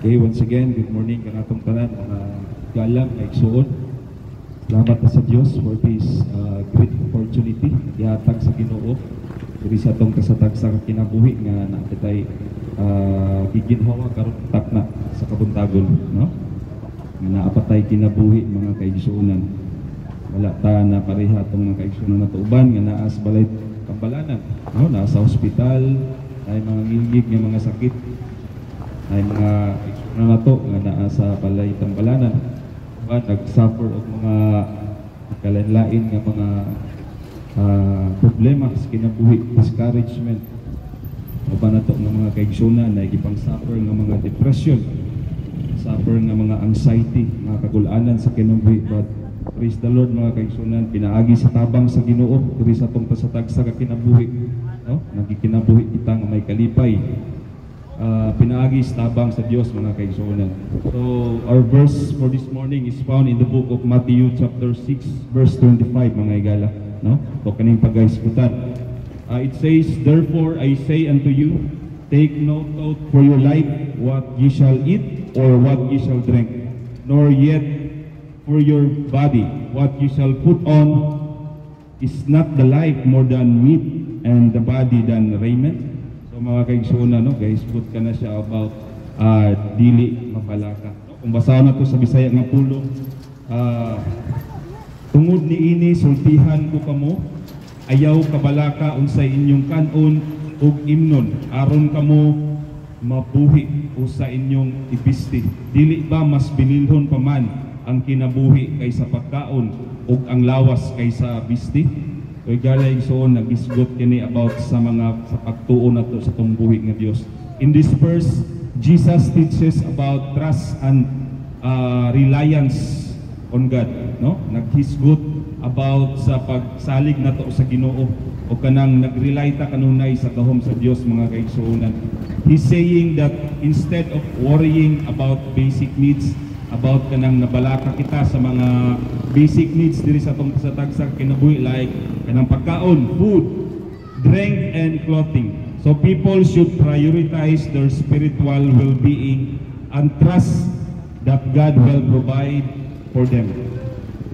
Okay, once again, good morning kanatong tanan, galang ay igsuon. Salamat na sa Dios for this great opportunity gihatag sa Ginoo diri sa atong kasatag sa kinabuhi nga naapitay giginhawa karon takna sa kabuntagon, no? Nga naapatay kinabuhi mga kaigsuonan. Wala ta na pareha atong mga kaigsuonan nato uban nga naa sa balay kambalanan, no? Naa sa ospital, ay mga ngingig nga mga sakit, ay mga igsuonan nato nga naa sa balay tambalanan, nag-suffer og mga kalain-lain nga mga problema sa kinabuhi, discouragement o ba nato nga mga kaigsuonan na gipang-suffer nga mga depression, suffer nga mga anxiety, mga kagulanan sa kinabuhi. But praise the Lord mga kaigsuonan, pinaagi sa tabang sa Ginoo diri sa atong pasatag sa kinabuhi, no? Nagkikinabuhi kita nga may kalipay, pinaagi sa tabang sa Dios mga kaigsuonan. So our verse for this morning is found in the book of Matthew chapter 6 verse 25 mga igala, no? So kaning pagaisgutan, it says, "Therefore I say unto you, take no thought for your life, what ye shall eat or what ye shall drink, nor yet for your body, what ye shall put on. Is not the life more than meat, and the body than raiment?" So mga kaigsuonan, no, guys, put ka na siya about dili mapalaka, no? Kung basahan na to sa Bisaya nga pulong, tungod niini sultihan ko kamo, ayaw kabalaka unsay inyong kanon ug imnon, aron kamo mabuhi o sa inyong ibisti. Dili ba mas binilhon pa man ang kinabuhi kaysa pagkaon ug ang lawas kaysa bisti? So galay igsoon nagisgot kini about sa mga sa pagtuo nato sa tong buhi nga Dios. In this verse, Jesus teaches about trust and reliance on God, no? Naghisgot about sa pagsalig nato sa Ginoo o kanang nagrely ta kanunay sa gahom sa Dios mga kaigsuonan. He's saying that instead of worrying about basic needs, about kanang nabalaka kita sa mga basic needs diri sa atong kasatag sa kinabuhi, like kanang pagkaon, food, drink, and clothing. So people should prioritize their spiritual well-being and trust that God will provide for them.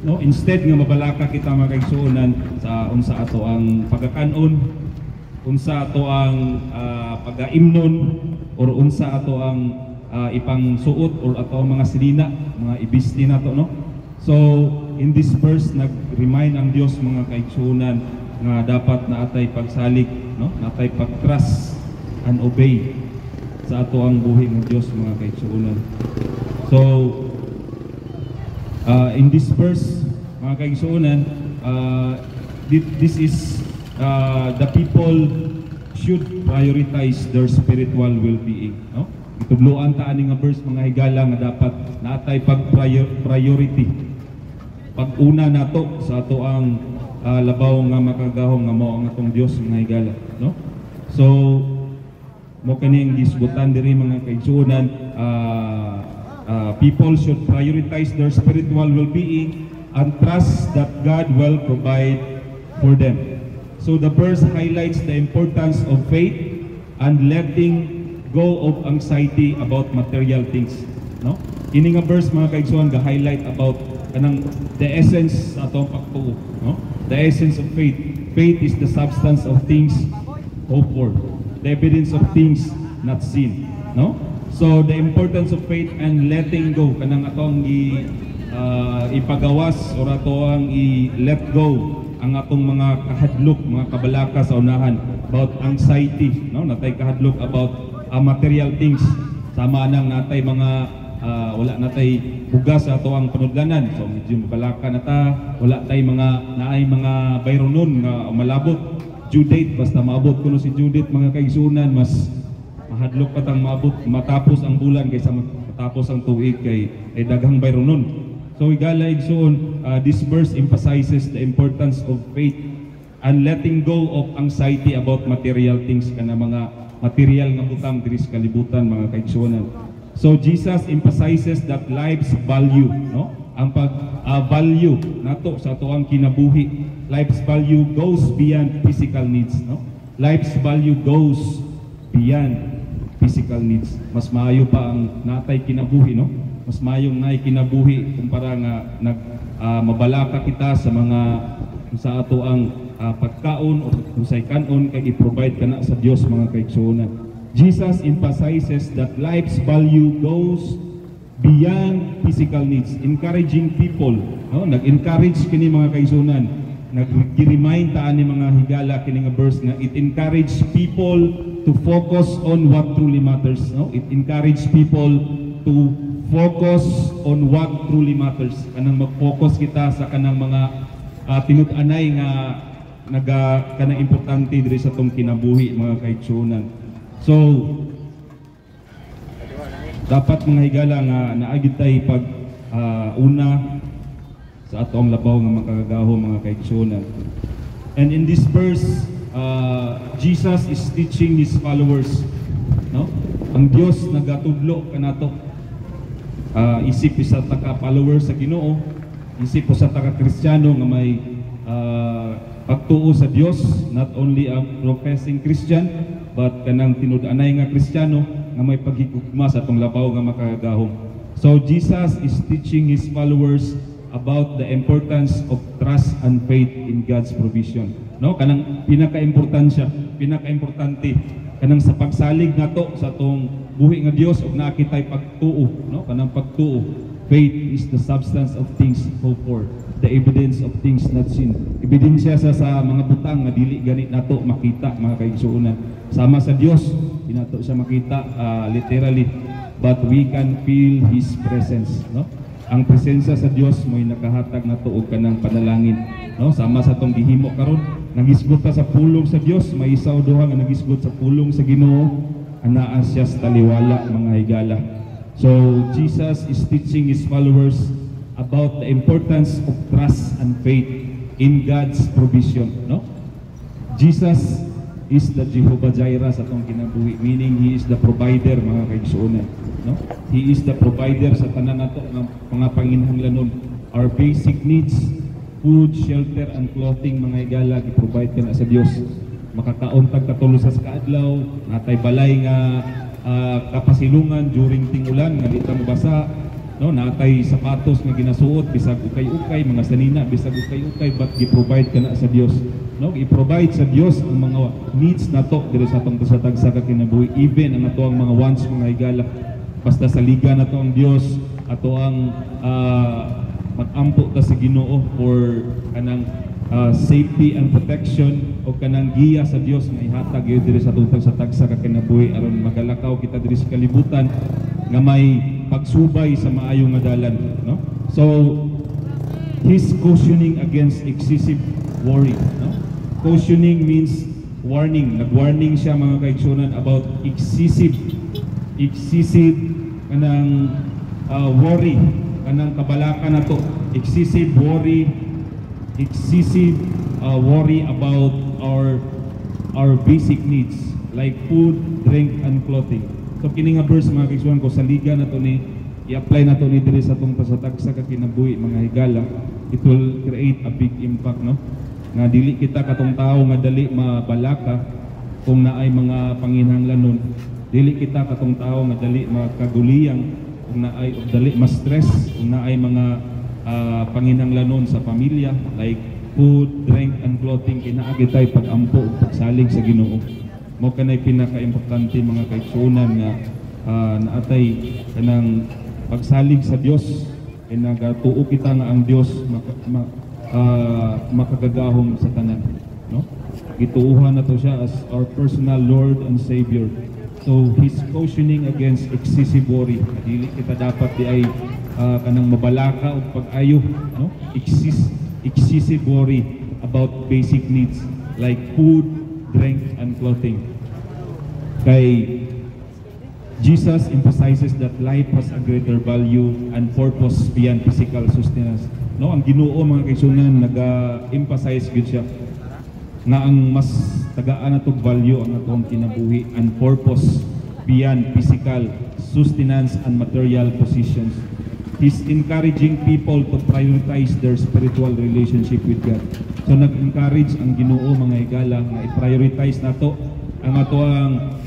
No, instead nga mabalaka kita mga kaigsuonan sa unsa ato ang pagkakanon, unsa ato ang pagaimnon, or unsa ato ang ipang suot or ato ang mga silina, mga ibisti nato, no? So in this verse nag-remind ang Dios mga kaigsuonan nga dapat na atay pagsalig, no? Natay pag-trust and obey sa ato ang buhi ng Dios mga kaigsuonan. So in this verse mga kaigsuonan, this is the people should prioritize their spiritual well-being, no? Itudloan ta ani nga verse mga higala nga dapat natay pag-priority, pag-una nato sa ato ang labaw nga makagahom nga mao ang atong Dios mga higala, no? So mo kaning gisgutan diri mga kaigsuonan, people should prioritize their spiritual well-being and trust that God will provide for them. So the verse highlights the importance of faith and letting go of anxiety about material things, no? Ini nga verse mga kaigsuonan ga-highlight about kanang the essence sa atong pagtuo, no? The essence of faith. Faith is the substance of things hoped for, the evidence of things not seen, no? So the importance of faith and letting go, kanang atong ipagawas or atong i-let go ang atong mga kahadlok, mga kabalaka sa unahan about anxiety, no? Natay kahadlok about material things, sama nang natay mga wala natay bugas sa ato ang panudlanan, so medyo mabalaka na ta, wala tay mga naay mga bayronon nga malabot due date, basta maabot kuno si due date mga kaigsuonan, mas mahadlok pa tang maabot matapos ang bulan kaysa matapos ang tuig kay daghang bayronon. So igala igsoon, this verse emphasizes the importance of faith and letting go of anxiety about material things, kana mga material nga butang diri sa kalibutan mga kaigsuonan. So Jesus emphasizes that life's value, no? Ang value nato sa ato ang kinabuhi, life's value goes beyond physical needs, no? Life's value goes beyond physical needs. Mas maayo pa ang natay kinabuhi, no? Mas maayong nay kinabuhi kumpara nga mabalaka kita sa mga sa ato ang pagkaon o usay kanon kay i-provide kana sa Dios mga kaigsuonan. Jesus emphasizes that life's value goes beyond physical needs, encouraging people, no? Nag-encourage kini mga kaigsuonan, nag-remind ta ani mga higala kini nga verse nga it encourage people to focus on what truly matters, no? It encourage people to focus on what truly matters. Kanang mag-focus kita sa kanang mga tinud-anay nga kanang importante diri sa tong kinabuhi mga kaigsuonan. So dapat mga higala nga naagid tay pag una sa atong labaw nga makagagaho mga kaigsuonan. And in this verse, Jesus is teaching his followers, no? Ang Dios nagatudlo kanato. Isip sa taka followers sa Ginoo, isip sa taka Kristiyano nga may pagtuo sa Dios, not only a professing Christian but kanang tinud-anay nga Kristiyano nga may paghigugma sa atong labaw nga makagagahom. So Jesus is teaching his followers about the importance of trust and faith in God's provision. No, kanang pinaka-importante kanang sa pagsalig nato sa atong buhi nga Dios ug naa kitay pagtuo, no? Kanang pagtuo. Faith is the substance of things hoped for, the evidence of things not seen. Ebidensya sa mga butang nga dili gani nato makita mga kaigsuonan. Sama sa Dios, di nato siya makita literally, but we can feel his presence, no? Ang presensya sa Dios mo'y nakahatag nato og kanang panalangin, no? Sama sa tong gihimo karon, nagisgot ka sa pulong sa Dios, may isaw duha nga nagisgot sa pulong sa Ginoo, anaa siya sa taliwala mga higala. So Jesus is teaching his followers about the importance of trust and faith in God's provision, no? Jesus is the Jehovah Jireh sa atong kinabuhi, meaning he is the provider mga kaigsuonan, no? He is the provider sa tanan nato nga mga panginahanglanon. Our basic needs, food, shelter and clothing mga higala gi-provide kana sa Dios. Makakaon tag katulo sa kaadlaw, natay balay nga kapasilungan during tingulan nga di ta mabasa, no? Natay sapatos nga ginasuot bisag ukay-ukay, mga sanina bisag ukay-ukay, but gi-provide kana sa Dios, no? I-provide sa Dios ang mga needs nato diri sa atong tagsa ka kinabuhi, even ang ato ang mga wants mga higala. Basta sa liga nato ang Dios, ato ang mag-ampo ta sa Ginoo for kanang safety and protection o kanang giya sa Dios nga ihatag gyud diri sa tutang sa tagsa ka kinabuhi aron magalakaw kita diri sa kalibutan nga may pagsubay sa maayo nga dalan, no? So he's cautioning against excessive worry, no? Cautioning means warning. Nag-warning siya mga kaigsuonan about excessive kanang worry, kanang kabalaka na to, excessive worry about our basic needs like food, drink and clothing. So kini nga verse mga kaigsuonan ko sa liga na to ni i-apply na to ni diri sa tong pasatag sa kinabuhi mga higala, it will create a big impact, no? Nga dili kita katong tao nga dali mabalaka kung naay mga panginahanglanon, dili kita katong tao nga dali makaguliyang kung naay o dali ma-stress kung naay mga panginahanglanon sa pamilya like food, drink and clothing. Kinaagi tayo pag-ampo ug pagsalig sa Ginoo. Mao kanay pinaka-importante mga kaigsuonan nga naatay kanang pagsalig sa Dios kay nagatuo kita nga ang Dios makagagahom sa tanan, no? Gituuhan na to siya as our personal Lord and Savior. So he's cautioning against excessive worry. Dili kita dapat di ay kanang mabalaka o pag-ayo, no? Excessive worry about basic needs like food, drink and clothing. Kay Jesus emphasizes that life has a greater value and purpose beyond physical sustenance. No, ang Ginoo mga kaigsuonan naga-emphasize gid siya nga ang mas tagaan natong value ang atong kinabuhi and purpose beyond physical sustenance and material possessions. He's encouraging people to prioritize their spiritual relationship with God. So nag-encourage ang Ginoo mga higala nga i-prioritize nato ang ato ang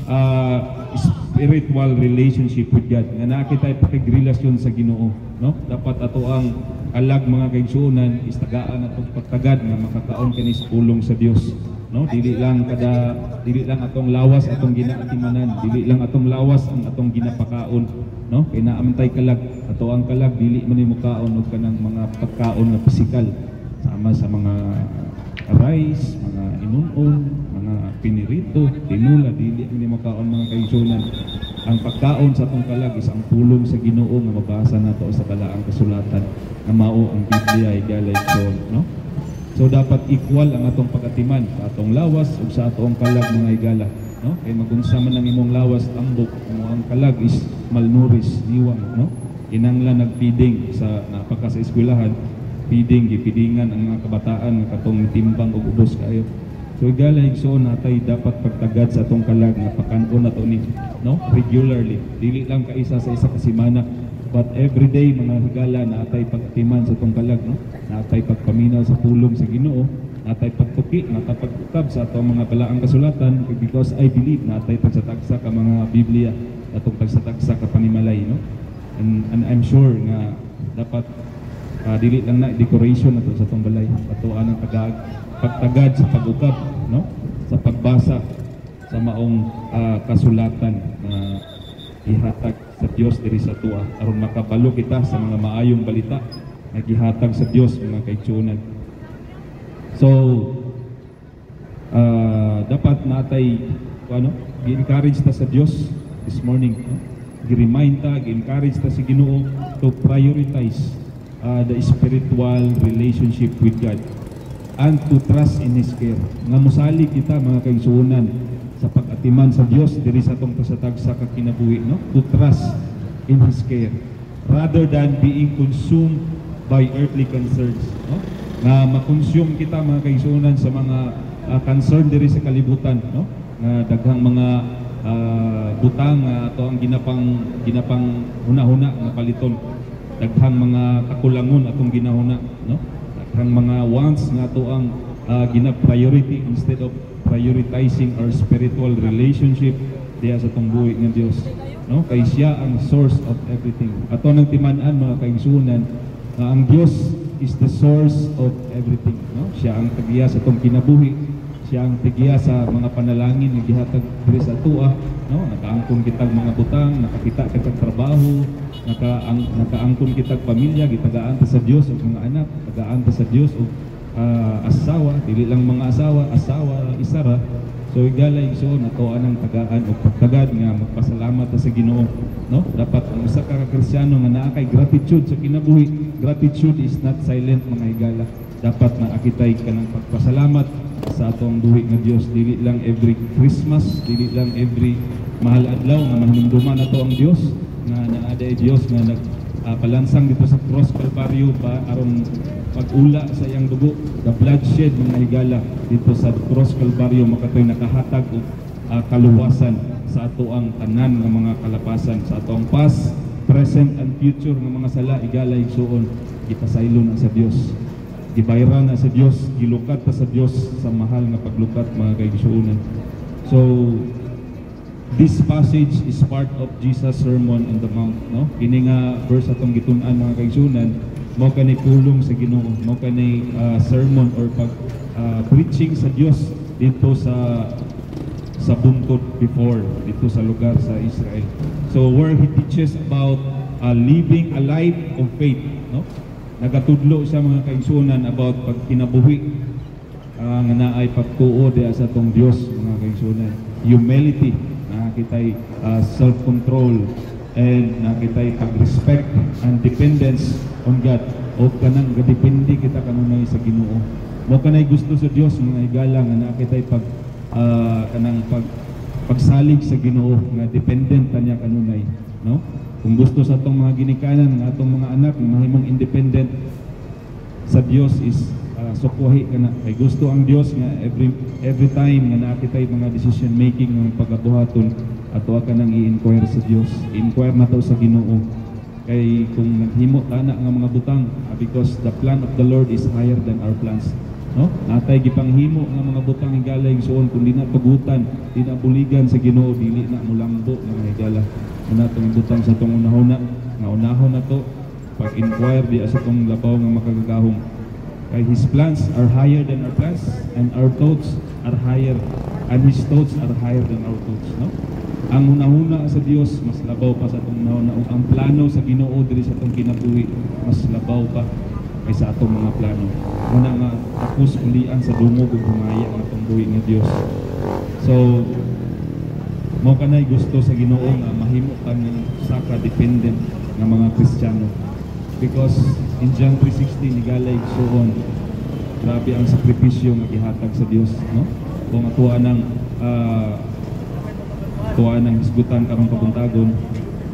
spiritual relationship with God. Nga naa kitay pakigrelasyon sa Ginoo, no? Dapat ato ang kalag mga kaigsuonan is tagaan atong pagtagad nga makakaon kani sa pulong sa Dios, no? Dili lang atong lawas atong ginaatimanan, dili lang atong lawas ang atong ginapakaon, no? Kay naamantay kalag ato ang kalag dili man nimo kaon og kanang mga pagkaon nga pisikal sama sa mga rice, mga inunon, mga pinirito, tinula, dili ang makaon mga kaigsuonan. Ang pagkaon sa atong kalag is ang pulong sa Ginoo nga mabasa nato sa balaang kasulatan nga mao ang Biblia igalay no? So dapat equal ang atong pagatiman sa atong lawas ug sa atong kalag mga igala, no? Kay magunsa man ang imong lawas ambok, ang kalag is malnourished, diwang, no? Kinanglan nagfeeding sa napaka sa eskwelahan, gipidingan ang mga kabataan nga katong timbang og ubos kayo. So igala igsoon natay dapat pagtagad sa atong kalag nga pakanon nato ni, no? Regularly, dili lang kaisa sa isa ka semana, but every day mga higala natay pagatiman sa atong kalag, no? Natay pagpaminaw sa pulong sa Ginoo, natay pagtuki, natay pagtukab sa atong mga balaang kasulatan, because I believe natay tagsatagsa ka mga Biblia atong tagsatagsa ka panimalay, no? And I'm sure nga dapat dili lang na decoration nato sa atong balay, atoan ang pagtagad sa pag-ukab, no? Sa pagbasa sa maong kasulatan na ihatag sa Dios diri sa tuwa aron makabalo kita sa mga maayong balita na gihatag sa Dios mga kaigsuonan. So dapat natay gi-encourage ta sa Dios this morning, no? Gi-remind ta, gi-encourage ta si Ginoo to prioritize the spiritual relationship with God and to trust in His care. Nga musali kita mga kaigsuonan sa pag-atiman sa Dios diri sa atong tasatagsa ka kinabuhi, no? To trust in His care rather than being consumed by earthly concerns, no? Nga makonsume kita mga kaigsuonan sa mga concern diri sa kalibutan, no? Nga daghang mga butang ato ang ginapang hunahuna nga paliton, daghang mga kakulangon atong ginahuna, no? Daghang mga wants nga ato ang gina-priority instead of prioritizing our spiritual relationship diya sa atong buhi nga Dios, no? Kay siya ang source of everything. Ato nang timan-an mga kaigsuonan nga ang Dios is the source of everything, no? Siya ang tagiya sa atong kinabuhi, siya ang tagiya sa mga panalangin nga gihatag diri sa atoa, no? Nakaangkon kitag mga butang, nakakita kitag trabaho, nakaangkon kitag pamilya, gitagaan ta sa Dios og mga anak, tagaan ta sa Dios og asawa, dili lang mga asawa, isara. So igalay igsoon ato anang tagaan og pagtagad nga magpasalamat ta sa Ginoo, no? Dapat ang usa ka Kristiyano nga naa kay gratitude sa kinabuhi. Gratitude is not silent mga higala. Dapat na akitay kanang pagpasalamat sa atong buhi nga Dios, dili lang every Christmas, dili lang every mahal adlaw nga manumduman nato ang Dios nga naaday Dios nga nagpalansang dito sa cross Calvario pa aron pag-ula sa iyang dugo, the bloodshed mga higala dito sa cross Calvario makatoy nakahatag og kaluwasan sa ato ang tanan nga mga kalapasan, sa atong past, present and future nga mga sala higala igsuon ipasaylo na sa Dios, gibayran na sa Dios, gilukat ta sa Dios sa mahal nga paglukat mga kaigsuonan. So this passage is part of Jesus' Sermon on the Mount, no? Kini nga verse atong gitun-an mga kaigsuonan, mao kanay pulong sa Ginoo, mao kanay sermon or preaching sa Dios dito sa bungtod before dito sa lugar sa Israel. So where He teaches about living a life of faith, no? Nagatudlo siya mga kaigsuonan about pagkinabuhi nga naay pagtuo diya sa atong Dios mga kaigsuonan, humility, nakitay self-control, and nakitay pag-respect and dependence on God, o kanang gadepende kita kanunay sa Ginoo. Mo kanay gusto sa Dios mga higala nga nakitay pagsalig sa Ginoo nga dependent kanya kanunay, no? Kung gusto sa atong mga ginikanan nga atong mga anak mahimong independent sa Dios is sukuhi kana. Kay gusto ang Dios nga every time nga nakitay mga decision making ng pagabuhaton ato ka nang i-inquire sa Dios, i-inquire nato sa Ginoo. Kay kung naghimo tana nga mga butang, because the plan of the Lord is higher than our plans. no? Natay gipanghimo nga mga butang higala igsoon kun di na tugutan, di na buligan sa Ginoo, dili na mulambo mga higala. Una tong butang sa tong unahon na to pag-inquire di sa tong labaw nga makagagahong. Kay His plans are higher than our plans, and our thoughts are higher, and His thoughts are higher than our thoughts, no? Ang hunahuna sa Dios mas labaw pa sa atong hunahuna, ug ang plano sa Ginoo diri sa atong kinabuhi mas labaw pa kaysa atong mga plano. Una nga tapos ulian sa dungog ug humaya ang atong buhi nga Dios. So mao kanay gusto sa Ginoo nga mahimo kang saka dependent nga mga Kristiyano. Because in John 3:16 nigalay suon, grabe ang sakripisyo nga gihatag sa Dios, no? Kung atuwa ng hisgutan karong pabuntagon,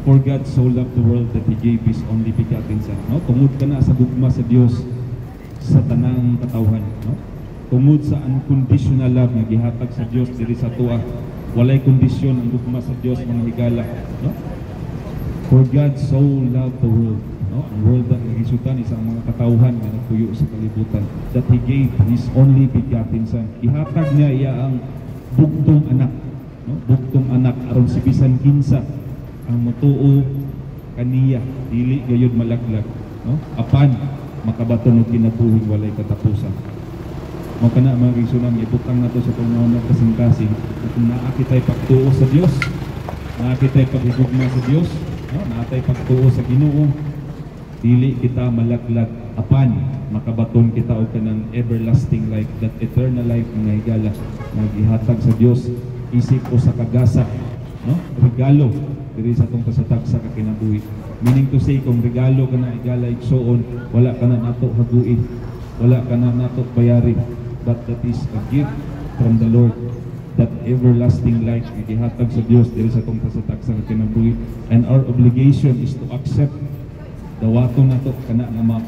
for God so loved the world that He gave His only begotten Son, no? Tungod ka na sa gugma sa Dios sa tanang katawhan, no? Tungod sa unconditional love nga gihatag sa Dios diri sa tuwa, walay kondisyon ang gugma sa Dios mga higala, no? For God so loved the world, no? Ang world ang nagisutan isang mga katawhan nga nagpuyo sa kalibutan, that He gave His only begotten Son. Ihatag niya iya ang bugtong anak, no? Bugtong anak aron si bisan kinsa ang matuo kaniya dili gayud malaglag, no? Apan makabaton og kinabuhing walay katapusan. Mao kana mga igsunan ibutang nato sa panahon ng kasing-kasing kung naa kitay pagtuo sa Dios, naa kitay paghigugma sa Dios, no? Naatay pagtuo sa Ginoo, dili kita malaglag, apan makabaton kita og kanang everlasting life, that eternal life nga higala nga gihatag sa Dios isip o sa kagasa, no? Regalo diri sa atong kasatag sa kinabuhi. Meaning to say, kung regalo ka na higala igsoon, wala ka na nato haguin, wala ka na nato bayari, but that is a gift from the Lord, that everlasting life nga gihatag sa Dios diri sa atong kasatag sa kinabuhi. And our obligation is to accept dawaton nato kana nga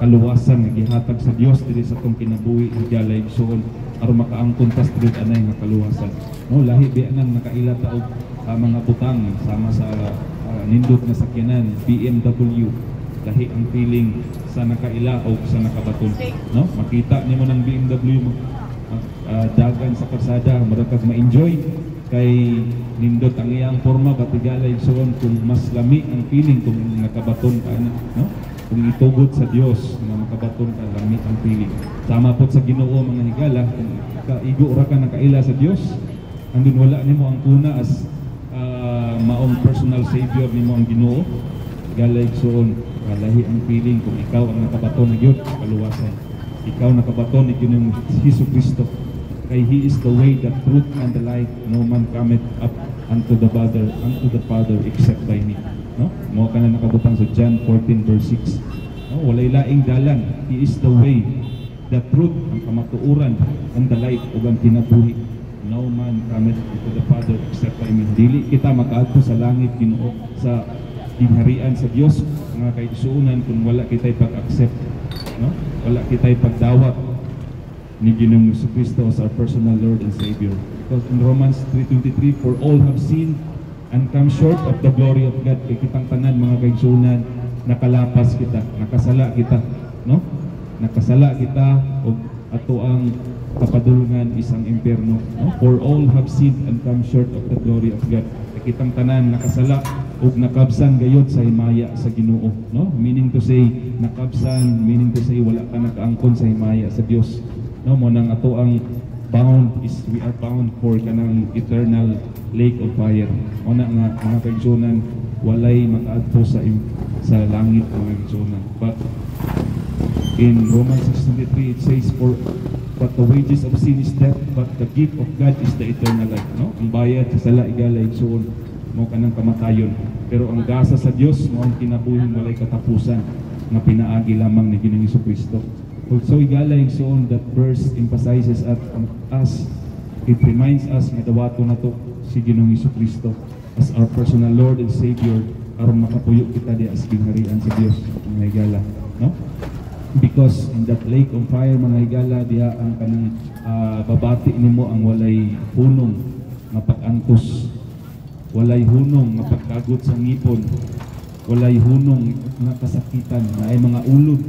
kaluwasan nga gihatag sa Dios diri sa atong kinabuhi higala igsoon aron makaangkon tas diri anay nga kaluwasan, no? Lahi bianan nakaila ta og mga butang sama sa nindot nga sakyanan BMW, lahi ang feeling sa nakaila o sa nakabaton, no? Makita nimo ng BMW dagan sa kalsada, murag ma-enjoy kay nindot ang iyang forma, batigala igsoon kung mas lami ang feeling kung nakabaton ka na, no? Kung itugod sa Dios nga makabaton ka, lami ang feeling. Sama po sa Ginoo mga higala, kung kaigo ra ka nakaila sa Dios, andun wala nimo ang kuna as maong personal savior nimo ang Ginoo, higala igsoon lahi ang feeling kung ikaw ang nakabaton na gyud kaluwasan, ikaw nakabaton ni Ginoong Hesukristo. Kay He is the way, the truth, and the life. No man cometh up unto the Father except by Me, no? Mao kana nakabutang sa John 14 verse 6, no? Walay laing dalan. He is the way, the truth, ang kamatuoran, and the life, ug ang kinabuhi. No man cometh unto the Father except by Me. Dili kita makaadto sa langit Ginoo, sa ginharian sa Dios nga kay isuunan kung wala kitay pag-accept, no? Wala kitay pagdawat ni Ginoong Jesucristo as our personal Lord and Savior. Because in Romans 3:23, for all have sinned and come short of the glory of God. Kay kitang tanan mga kaigsunan, nakalapas kita, nakasala kita, no? Nakasala kita og ato ang kapadulngan isang impierno, no? For all have sinned and come short of the glory of God. Kay kitang tanan nakasala ug nakabsan gayud sa himaya sa Ginoo, no? Meaning to say, nakabsan, meaning to say wala ka nakaangkon sa himaya sa Dios. No, mo nang ato ang bound is we are bound for kanang eternal lake of fire. Una nga mga kaigsunan, walay makaadto sa langit mga kaigsunan. But in Romans 6:23 it says, for but the wages of sin is death, but the gift of God is the eternal life, no? Ang bayad sa sala igala igsuon mo kanang kamatayon, pero ang gasa sa Dios mao ang kinabuhing walay katapusan nga pinaagi lamang ni Ginoong Hesukristo. Also, igala igsoon, that verse emphasizes at us, it reminds us nga dawato na to si Ginoong Hesukristo as our personal Lord and Savior aron makapuyo kita di as gingharian sa Dios mga higala, no? Because in that lake of fire mga higala, diha ang kanang babati nimo ang walay hunong nga pag-antos, walay hunong nga pagkagot sa ngipon, walay hunong nga kasakitan, na ay mga ulod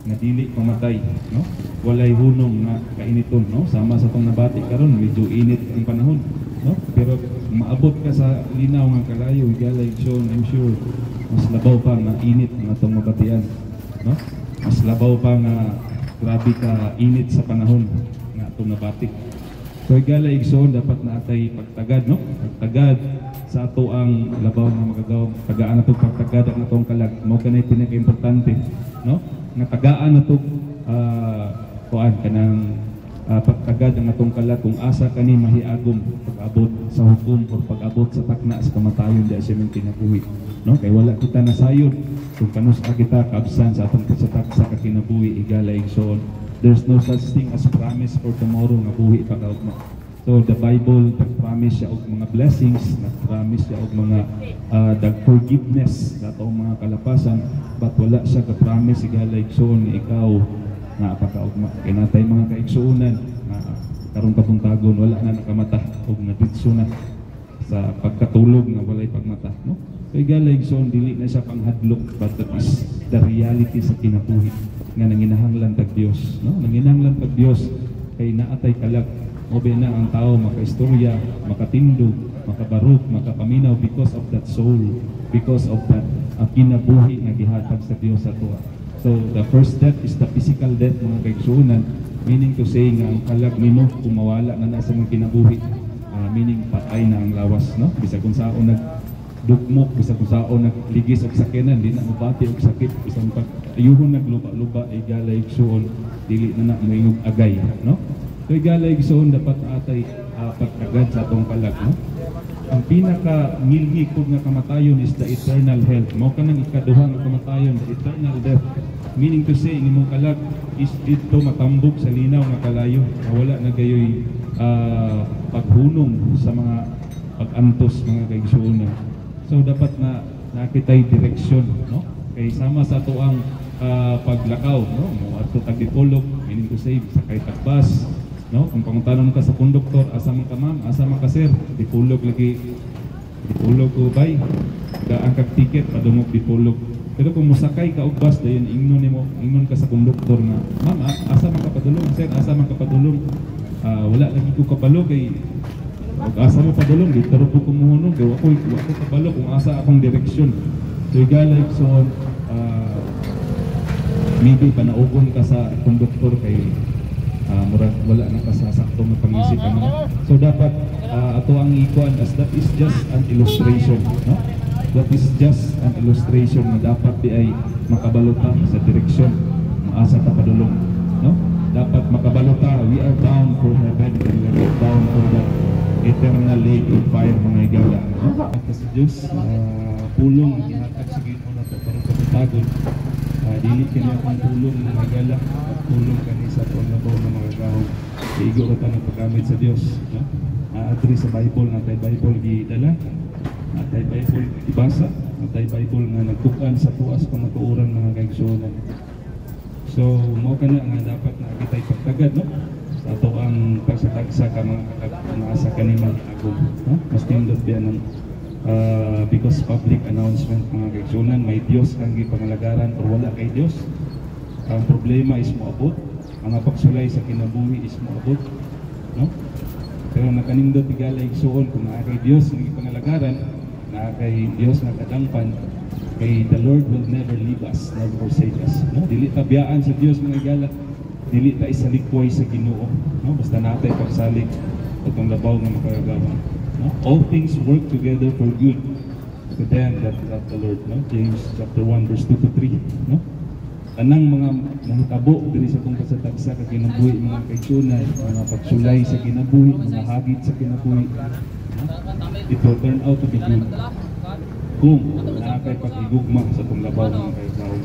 nga dili pamatay, no? Walay hunong nga kainiton, no? Sama sa tong nabati karon, medyo init ang panahon, no? Pero maabot ka sa linaw nga kalayo, galay igsoon, I'm sure mas labaw pa nga init nga tong mabatian, no? Mas labaw pa nga grabe ka init sa panahon nga itong nabati. So igala igsoon, dapat na atay pagtagad, no? Pagtagad sa ato ang labaw nga magagawa, tagaan na itong pagtagad ang atong kalag. Mao kanay pinaka-importante, no? Nga tagaan na itong kuan kanang pagtagad ang atong kalag kung asa kani mahiagom pag-abot sa hukom o pag-abot sa takna sa kamatayon di siya may kinabuhi, no? Kay wala kita nasayod kung panusa kita kaabsan sa atong kasatak sa kinabuhi. Igala igsoon, there's no such thing as promise for tomorrow nga buhi pagkaugma. So the Bible nag-promise siya og mga blessings, nag-promise siya og mga forgiveness sa atong mga kalapasan, but wala siya ka-promise igala igsoon nga ikaw na pagkaugma. Kay natay mga kaigsuonan na karong kabuntagon wala na nakamata og naditso na sa pagkatulog nga walay pagmata, no? Kay galay igsoon, dili na siya panghadlok, but that is the reality sa kinabuhi nga nanginahanglan tag Dios, no? Nanginahanglan tag Dios kay naatay kalag. Obe na ang tao makaistorya, makatindog, makabarok, makapaminaw because of that soul, because of that kinabuhi nga gihatag sa Dios sa tuwa. So the first death is the physical death, mga kaigsuonan, meaning to say nga ang kalag nimo kung mawala na nasa mga kinabuhi, meaning patay na ang lawas, no? Bisa kung saan nagdugmok, bisa kung saan nagligis og sakinan, di na mabati og sakit, bisang pag ayuhon nagluba-luba ay galay igsuon, dili na moingog agay, no? So galay igsuon, dapat atay pagtagad sa atong kalag, no? Ang pinaka ngilgi kog nga kamatayon is the eternal health. Mao kanang ikaduha nga kamatayon, the eternal death. Meaning to say, ang imong kalag is dito matambok sa linaw nga kalayo. Wala na gayoy paghunong sa mga pag-antos, mga kaigsuonan. So dapat na nakitay direksyon, no? Kay sama sa ato ang paglakaw, no? Mo ato tagdipolog, meaning to say sakay tagbas, no? Kung pangutanon ka sa konduktor, asa man ka ma'am, asa man ka sir, dipulog lagi, dipulog ko bay, ang kag-ticket padungog dipulog. Pero kung musakay ka og bus, dayon ingnon ka sa konduktor nga, ma'am, asa man ka padulong, sir, asa man ka padulong, wala lagi ko kabalo kay og asa mo padulong, di taro ko kumuhunog, kay ako kabalo kung asa akong direksyon. So igalay so maybe panaugon ka sa konduktor kay murag wala na kasasakto ng pangisipan mo. So dapat ato ang ikuan as that is just an illustration, no? That is just an illustration na dapat di ay makabalota sa direksyon maasa ta padulong, no? Dapat makabalota, we are bound for heaven and we are bound for the eternal lake of fire, mga igala, no? At sa Diyos pulong gihatag sa Ginoo nato para pagtagod. Dili kini akong tulong mga igala, tulong kani sa paglabaw ng mga gahom. Igo ra ta ng paggamit sa Dios, no? Adri sa Bible, natay Bible gidala, natay Bible ibasa, natay Bible nga nagtukan sa tuas pamatuoran mga kaigsuonan. So mao kana nga dapat na kitay pagtagad, no? Sa ato ang pagsatagsa ka mga naasa kanimo agom, no? Mas tindot biyan ng because public announcement, mga kaigsuonan, may Dios kang gipangalagaran o wala kay Dios. Ang problema is moabot, ang pagsulay sa kinabuhi is moabot, no? Pero nakanindot igala igsuon kung naa kay Dios nga gipangalagaran, naa kay Dios nga kadangpan, kay the Lord will never leave us, never forsake us, no? Dili ta biyaan sa Dios, mga igala, dili ta isalikway sa Ginoo, no? Basta natay pagsalig atong labaw nga makagagawa. No? All things work together for good to them that love the Lord, no? James chapter 1 verse 2 to 3, no? Tanang mga nahitabo diri sa atong kasatagsa ka kinabuhi, mga kaigsuonan, mga pagsulay sa kinabuhi, mga hagit sa kinabuhi, no? It will turn out to be good kung naakay pag-igugma sa atong labaw, mga kaigsuonan.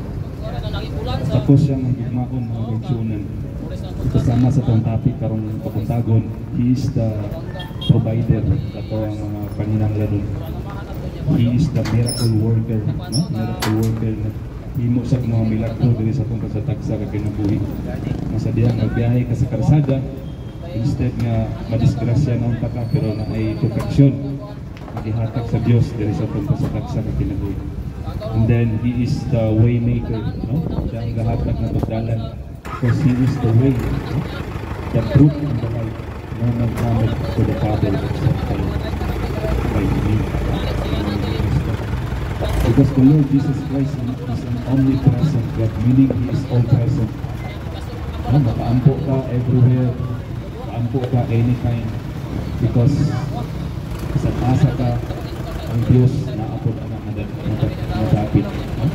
Tapos siyang higugmaon, mga kaigsuonan. Kasama sa itong topic karong papuntagon, He is the provider ato ang mga paninanglan. He is the miracle worker, no? Miracle worker na himo sa mga milagro diri sa atong kasatagsa ka kinabuhi. Masa diha magbiyahe ka sa karsada, instead nga madisgrasya na unta ka, pero na ay proteksyon magihatag sa Dios diri sa atong kasatagsa ka kinabuhi. And then He is the way maker, no? Siya ang gahatag na pagdalan. Because He is the way, no? The truth and the life. No man cometh to the Father except by me. Because the Lord Jesus Christ is an omnipresent God, meaning He is all present. No? Makaampo ka everywhere, makaampo ka anytime. Because sa taasa ka, ang Diyos na apod ang madapit. No?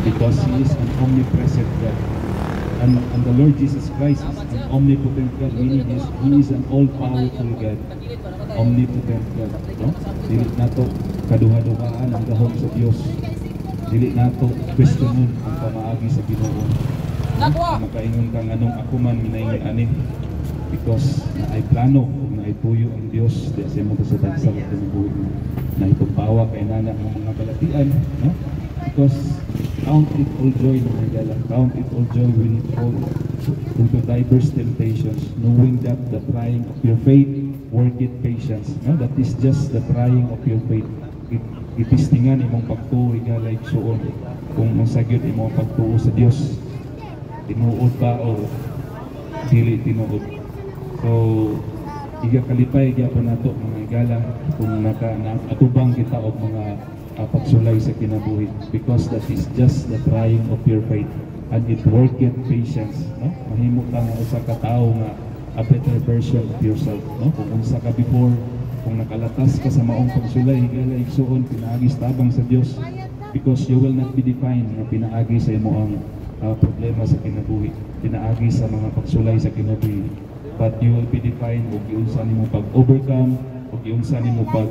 Because He is an omnipresent God. And the Lord Jesus Christ is an omnipotent God, meaning He is an all-powerful God. Omnipotent God. No? Dili nato kaduha-duhaan ang gahom sa Diyos. Dili nato questionon ang pamaagi sa Ginoo. Makaingon kang anong ako man minaingon ani. Because na ay plano kung na ay tuyo ang Diyos di sa mo sa dansa ng tinubuhi mo na itumpawa kay nana ng mga balatian, no? Because count it all joy, mga gala. Count it all joy when you fall into diverse temptations, knowing that the trying of your faith worketh patience. No, that is just the trying of your faith. Itistingan imong pagtuo, igalay suon kung masagyod imong pagtuo sa Dios. Tinuod ba o dili tinuod? So, igakalipay gyapon nato mga igala kung atubang kita og mga pagsulay sa kinabuhi, because that is just the trying of your faith and it worketh patience, no? Mahimo ka nga usa ka tawo nga a better version of yourself, no? Kung unsa ka before, kung nakalatas ka sa maong pagsulay, higala igsuon pinaagis tabang sa Dios, because you will not be defined nga pinaagi sa imong problema sa kinabuhi, pinaagi sa mga pagsulay sa kinabuhi, but you will be defined og giunsa nimo pag-overcome, og giunsa nimo pag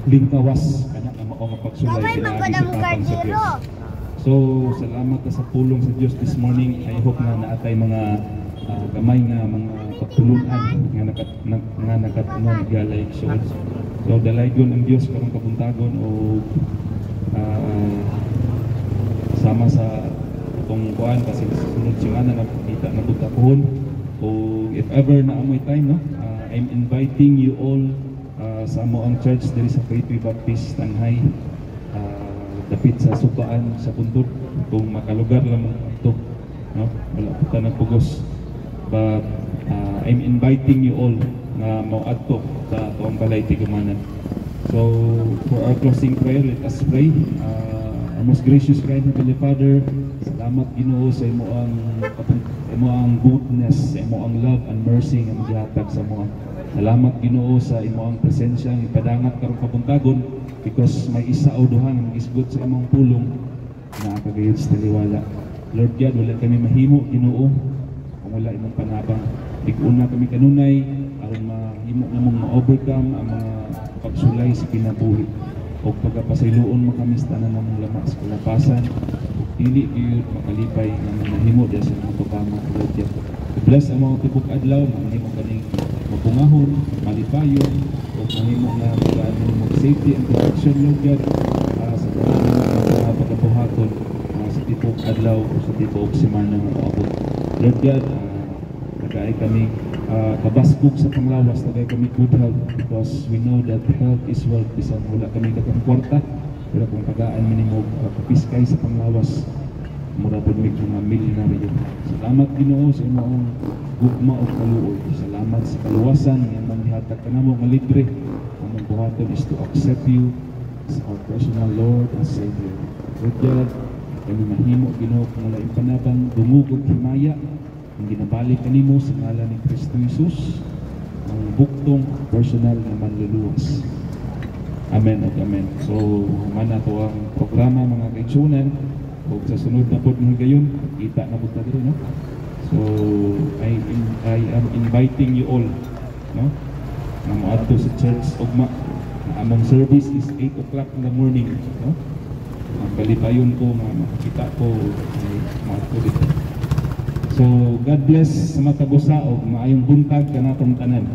lingkawas kana ang maong pagsulay pinaagi sa tabang sa Dios. So, salamat ka sa pulong sa Dios this morning. I hope na naatay mga gamay nga mga pagtulunan nga nakatulong galay suod. So dalaygon ang Dios karong kabuntagon o sama sa itong kuan kasi sunod semana na kita na butakon. O if ever na amoy time, no, I'm inviting you all sa amoang church diri sa Faithway Baptist Tanhay, dapit sa Sukaan sa Pundod. Kung makalugar lang mo ito, no, wala po ta nagpugos. But I'm inviting you all na mauadto sa tuang balay tigumanan. So for our closing prayer, let us pray. Our most gracious kind Heavenly Father, salamat Ginoo sa imoang goodness, sa imoang love and mercy nga magihatag sa imo. Salamat Ginoo sa imoang presensya nga ipadangat karong kabuntagon, because may isa o duha nga magisgot sa imong pulong na kagayod sa taliwala. Lord God, wala kami mahimo Ginoo kung wala imong panabang. Tig-una kami kanunay aron mahimo namong ma-overcome ang mga pagsulay sa kinabuhi o pagkapasayloon mo kami sa tanan namong lama sa kalapasan, dili gyud makalipay nga mahimo dahil sa mga pagpama. Lord God, bless ang mga tibok adlaw, mahimo kaning mapungahon, malipayon, o mahimo nga mag safety and protection, Lord God, sa mga pagkabuhaton sa tibok adlaw o sa tibok semana nga paabot. Lord God, tagay kami kabaskog sa panglawas, tagay kami good health, because we know that health is wealth. Bisan wala kami katong kwarta, wala kong tagaan minimog kapiskay sa panglawas, mura po may mga milyonaryo. Salamat Ginoo sa imong gugma o kaluoy. Salamat sa kaluwasan nga manghihatag ka namo nga libre. Among buhaton is to accept you as our personal Lord and Savior. Lord God, kami mahimo Ginoo kung wala impanabang dumugog himaya ang ginabalik kanimo sa ngalan ni Kristo Jesus, ang buktong personal na manluluwas. Amen at amen. So, mana to ang programa mga kaigsunan. O sa sunod na po ng gayon, kita na po tayo, no? So, I am inviting you all, no? Na moadto sa church ugma. Among service is 8 o'clock in the morning, no? Ang kalipayon ko, makakita ko, moadto dito. So, God bless sa matagusa o maayong buntag kanatong tanan.